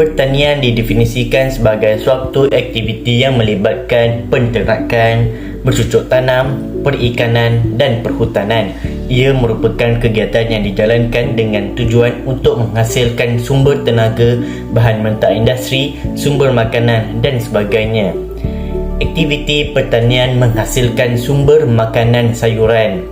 Pertanian didefinisikan sebagai suatu aktiviti yang melibatkan penternakan, bercocok tanam, perikanan dan perhutanan. Ia merupakan kegiatan yang dijalankan dengan tujuan untuk menghasilkan sumber tenaga, bahan mentah industri, sumber makanan dan sebagainya. Aktiviti pertanian menghasilkan sumber makanan sayuran,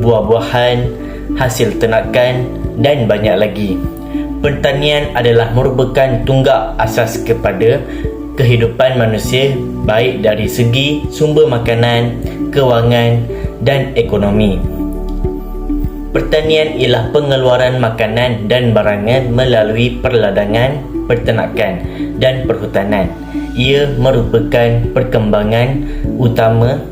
buah-buahan, hasil ternakan dan banyak lagi. Pertanian adalah merupakan tunggak asas kepada kehidupan manusia, baik dari segi sumber makanan, kewangan dan ekonomi. Pertanian ialah pengeluaran makanan dan barangan melalui perladangan, peternakan dan perhutanan. Ia merupakan perkembangan utama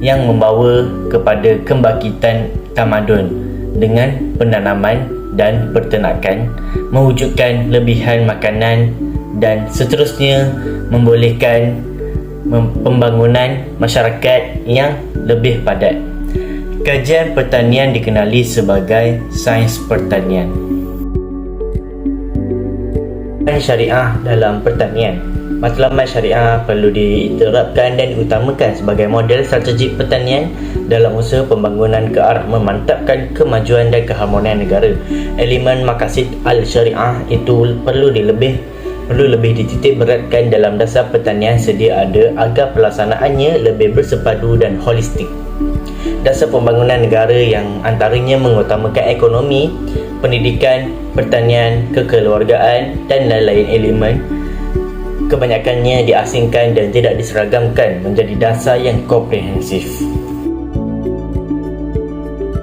yang membawa kepada kebangkitan tamadun dengan penanaman dan peternakan, mewujudkan lebihan makanan dan seterusnya membolehkan pembangunan masyarakat yang lebih padat. Kajian pertanian dikenali sebagai sains pertanian. Syariah dalam pertanian. Matlamat syariah perlu diterapkan dan diutamakan sebagai model strategik pertanian dalam usaha pembangunan ke arah memantapkan kemajuan dan keharmonian negara. Elemen maqasid al-syariah itu perlu lebih dititik beratkan dalam dasar pertanian sedia ada agar pelaksanaannya lebih bersepadu dan holistik. Dasar pembangunan negara yang antaranya mengutamakan ekonomi, pendidikan, pertanian, kekeluargaan dan lain-lain elemen kebanyakannya diasingkan dan tidak diseragamkan menjadi dasar yang komprehensif.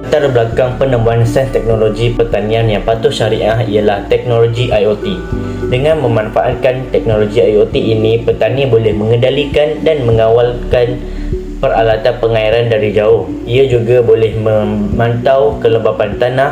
Latar belakang penemuan sains teknologi pertanian yang patuh syariah ialah teknologi IoT. Dengan memanfaatkan teknologi IoT ini, petani boleh mengendalikan dan mengawalkan peralatan pengairan dari jauh. Ia juga boleh memantau kelembapan tanah,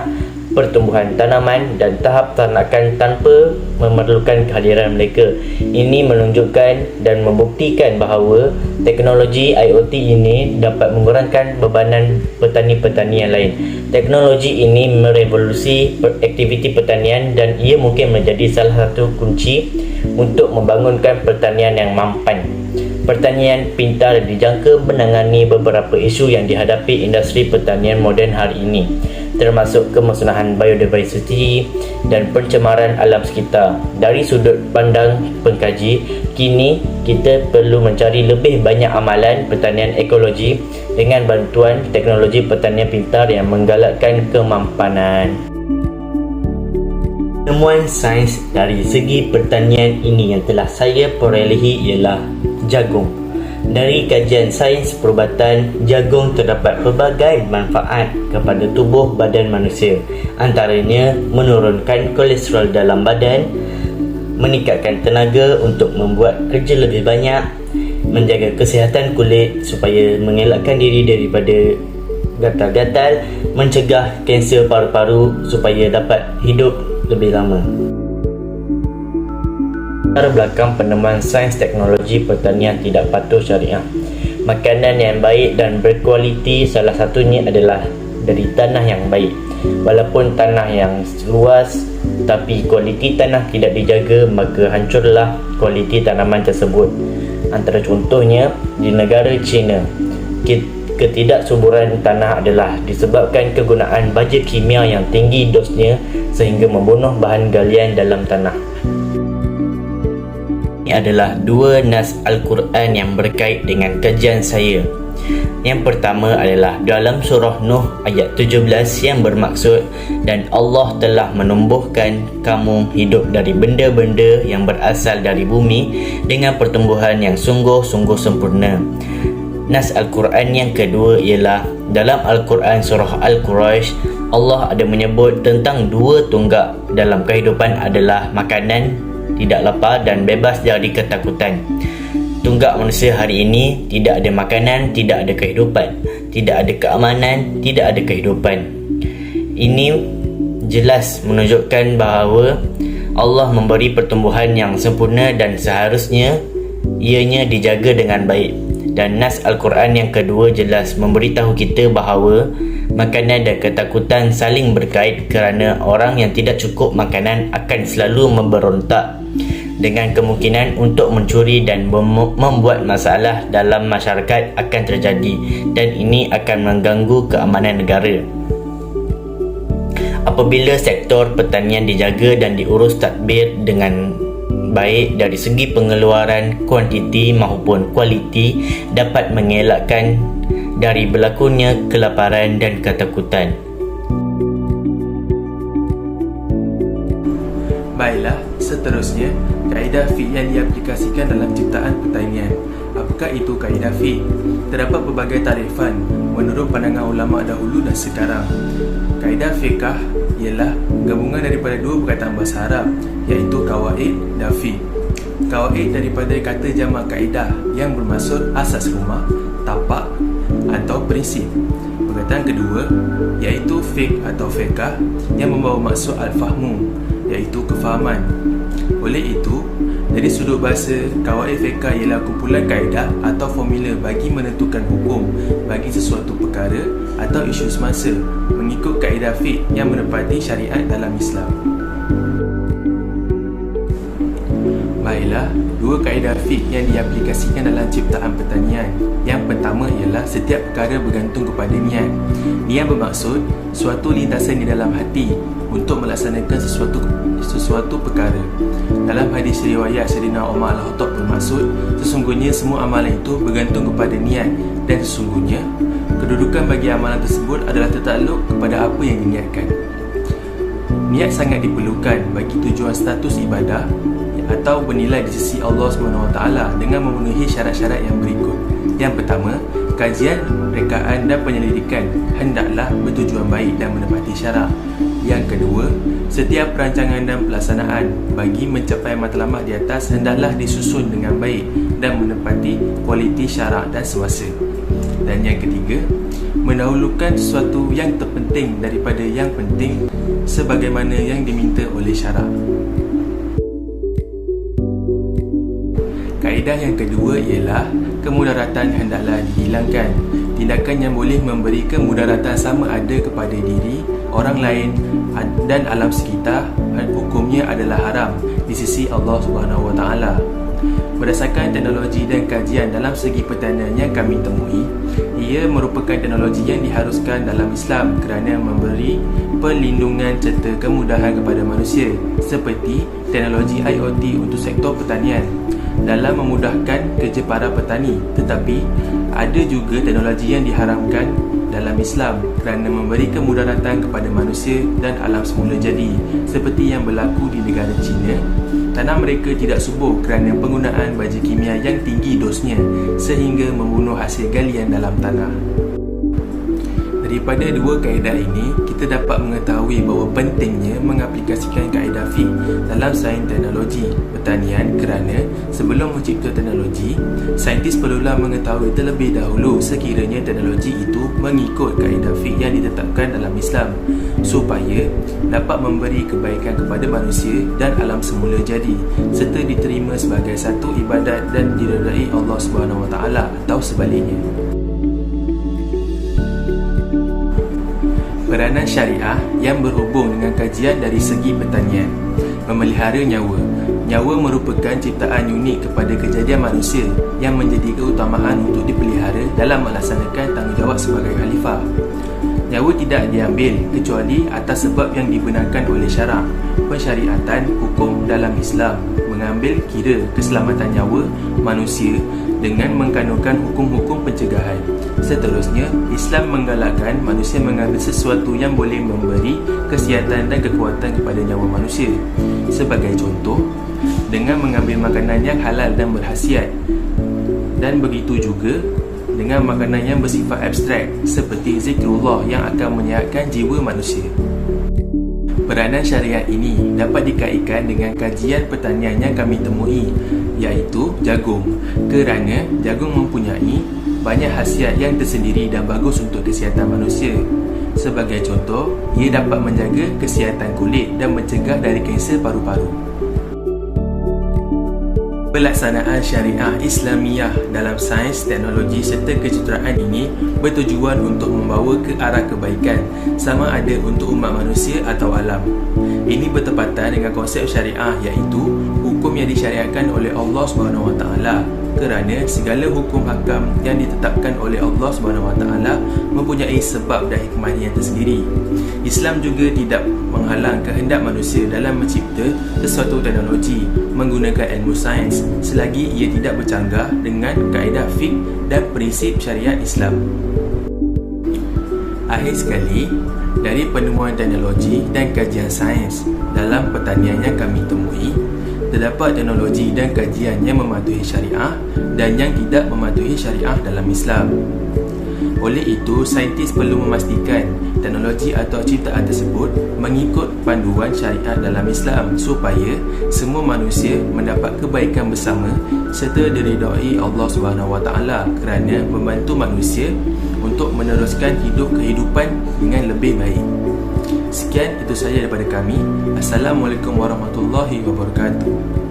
pertumbuhan tanaman dan tahap ternakan tanpa memerlukan kehadiran mereka. Ini menunjukkan dan membuktikan bahawa teknologi IoT ini dapat mengurangkan bebanan petani-petani yang lain. Teknologi ini merevolusi aktiviti pertanian dan ia mungkin menjadi salah satu kunci untuk membangunkan pertanian yang mampan. Pertanian pintar dijangka menangani beberapa isu yang dihadapi industri pertanian moden hari ini, termasuk kemusnahan biodiversiti dan pencemaran alam sekitar. Dari sudut pandang pengkaji, kini kita perlu mencari lebih banyak amalan pertanian ekologi dengan bantuan teknologi pertanian pintar yang menggalakkan kemampanan. Temuan sains dari segi pertanian ini yang telah saya perolehi ialah jagung. Dari kajian sains perubatan, jagung terdapat pelbagai manfaat kepada tubuh badan manusia. Antaranya menurunkan kolesterol dalam badan, meningkatkan tenaga untuk membuat kerja lebih banyak, menjaga kesihatan kulit supaya mengelakkan diri daripada gatal-gatal, mencegah kanser paru-paru supaya dapat hidup lebih lama. Latar belakang penemuan sains teknologi pertanian tidak patuh syariah. Makanan yang baik dan berkualiti salah satunya adalah dari tanah yang baik. Walaupun tanah yang luas tapi kualiti tanah tidak dijaga, maka hancurlah kualiti tanaman tersebut. Antara contohnya di negara China, ketidaksuburan tanah adalah disebabkan kegunaan baja kimia yang tinggi dosnya sehingga membunuh bahan galian dalam tanah. Ini adalah dua nas Al-Quran yang berkait dengan kajian saya. Yang pertama adalah dalam surah Nuh ayat 17 yang bermaksud, dan Allah telah menumbuhkan kamu hidup dari benda-benda yang berasal dari bumi dengan pertumbuhan yang sungguh-sungguh sempurna. Nas Al-Quran yang kedua ialah dalam Al-Quran surah Al-Quraisy, Allah ada menyebut tentang dua tunggak dalam kehidupan adalah makanan, tidak lapar dan bebas dari ketakutan. Tunggak manusia hari ini, tidak ada makanan, tidak ada kehidupan, tidak ada keamanan, tidak ada kehidupan. Ini jelas menunjukkan bahawa Allah memberi pertumbuhan yang sempurna dan seharusnya ianya dijaga dengan baik. Dan nas Al-Quran yang kedua jelas memberitahu kita bahawa makanan dan ketakutan saling berkait kerana orang yang tidak cukup makanan akan selalu memberontak. dengan kemungkinan untuk mencuri dan membuat masalah dalam masyarakat akan terjadi, dan ini akan mengganggu keamanan negara. Apabila sektor pertanian dijaga dan diurus tadbir dengan baik dari segi pengeluaran, kuantiti maupun kualiti, dapat mengelakkan dari berlakunya kelaparan dan ketakutan. Baiklah, seterusnya, kaedah fiqh yang diaplikasikan dalam ciptaan pertanian. Apakah itu kaedah fiqh? Terdapat pelbagai tarifan menurut pandangan ulama dahulu dan sekarang. Kaedah fiqh ialah gabungan daripada dua perkataan bahasa Arab, iaitu kawaid dan fiqh. Kawaid daripada kata jamak kaedah yang bermaksud asas rumah, tapak atau prinsip. Perkataan kedua iaitu fiqh atau fiqh yang membawa maksud al-fahmu, iaitu kefahaman. Oleh itu, dari sudut bahasa, kawaid fiqh ialah kumpulan kaedah atau formula bagi menentukan hukum bagi sesuatu perkara atau isu semasa mengikut kaedah fiqh yang menepati syariat dalam Islam. Baiklah, dua kaedah fiqh yang diaplikasikan dalam ciptaan pertanian. Yang pertama ialah setiap perkara bergantung kepada niat. Niat bermaksud suatu lintasan di dalam hati untuk melaksanakan sesuatu perkara. Dalam hadis riwayat Sayyidina Umar Al-Khattab bermaksud, sesungguhnya semua amalan itu bergantung kepada niat, dan sesungguhnya kedudukan bagi amalan tersebut adalah tertakluk kepada apa yang diniatkan. Niat sangat diperlukan bagi tujuan status ibadah atau bernilai di sisi Allah SWT dengan memenuhi syarat-syarat yang berikut. Yang pertama, kajian, rekaan dan penyelidikan hendaklah bertujuan baik dan menepati syarak. Yang kedua, setiap perancangan dan pelaksanaan bagi mencapai matlamat di atas hendaklah disusun dengan baik dan menepati kualiti syarak dan semasa. Dan yang ketiga, mendahulukan sesuatu yang terpenting daripada yang penting sebagaimana yang diminta oleh syarak. Kaedah yang kedua ialah kemudaratan hendaklah dihilangkan. Tindakan yang boleh memberi kemudaratan sama ada kepada diri, orang lain dan alam sekitar, hukumnya adalah haram di sisi Allah SWT. Berdasarkan teknologi dan kajian dalam segi pertanian yang kami temui, ia merupakan teknologi yang diharuskan dalam Islam kerana memberi perlindungan serta kemudahan kepada manusia, seperti teknologi IoT untuk sektor pertanian dalam memudahkan kerja para petani. Tetapi ada juga teknologi yang diharamkan dalam Islam kerana memberi kemudaratan kepada manusia dan alam semula jadi, seperti yang berlaku di negara China. Tanah mereka tidak subur kerana penggunaan baja kimia yang tinggi dosnya sehingga membunuh hasil galian dalam tanah. Daripada dua kaedah ini, kita dapat mengetahui bahawa pentingnya mengaplikasikan kaedah fiqh dalam sains teknologi pertanian kerana sebelum mencipta teknologi, saintis perlulah mengetahui terlebih dahulu sekiranya teknologi itu mengikut kaedah fiqh yang ditetapkan dalam Islam supaya dapat memberi kebaikan kepada manusia dan alam semula jadi serta diterima sebagai satu ibadat dan diredai Allah SWT atau sebaliknya. Peranan syariah yang berhubung dengan kajian dari segi pertanian. Memelihara nyawa. Nyawa merupakan ciptaan unik kepada kejadian manusia yang menjadi keutamaan untuk dipelihara dalam melaksanakan tanggungjawab sebagai khalifah. Nyawa tidak diambil kecuali atas sebab yang dibenarkan oleh syarak. Pensyariatan hukum dalam Islam mengambil kira keselamatan nyawa manusia dengan mengkanunkan hukum-hukum pencegahan. Seterusnya, Islam menggalakkan manusia mengambil sesuatu yang boleh memberi kesihatan dan kekuatan kepada nyawa manusia. Sebagai contoh, dengan mengambil makanan yang halal dan berkhasiat, dan begitu juga dengan makanan yang bersifat abstrak seperti zikrullah yang akan menyihatkan jiwa manusia. Peranan syariat ini dapat dikaitkan dengan kajian pertanian yang kami temui, iaitu jagung, kerana jagung mempunyai banyak khasiat yang tersendiri dan bagus untuk kesihatan manusia. Sebagai contoh, ia dapat menjaga kesihatan kulit dan mencegah dari kanser paru-paru. Pelaksanaan syariah Islamiyah dalam sains, teknologi serta kejuruteraan ini bertujuan untuk membawa ke arah kebaikan, sama ada untuk umat manusia atau alam. Ini bertepatan dengan konsep syariah, iaitu hukum yang disyariatkan oleh Allah SWT, kerana segala hukum hakam yang ditetapkan oleh Allah SWT mempunyai sebab dan hikmahnya yang tersendiri. Islam juga tidak menghalang kehendak manusia dalam mencipta sesuatu teknologi menggunakan ilmu sains selagi ia tidak bercanggah dengan kaedah fiqh dan prinsip syariat Islam. Akhir sekali, dari penemuan teknologi dan kajian sains dalam pertanian yang kami temui, terdapat teknologi dan kajian yang mematuhi syariah dan yang tidak mematuhi syariah dalam Islam. Oleh itu, saintis perlu memastikan teknologi atau ciptaan tersebut mengikut panduan syariat dalam Islam supaya semua manusia mendapat kebaikan bersama serta diridai Allah SWT kerana membantu manusia untuk meneruskan kehidupan dengan lebih baik. Sekian, itu sahaja daripada kami. Assalamualaikum warahmatullahi wabarakatuh.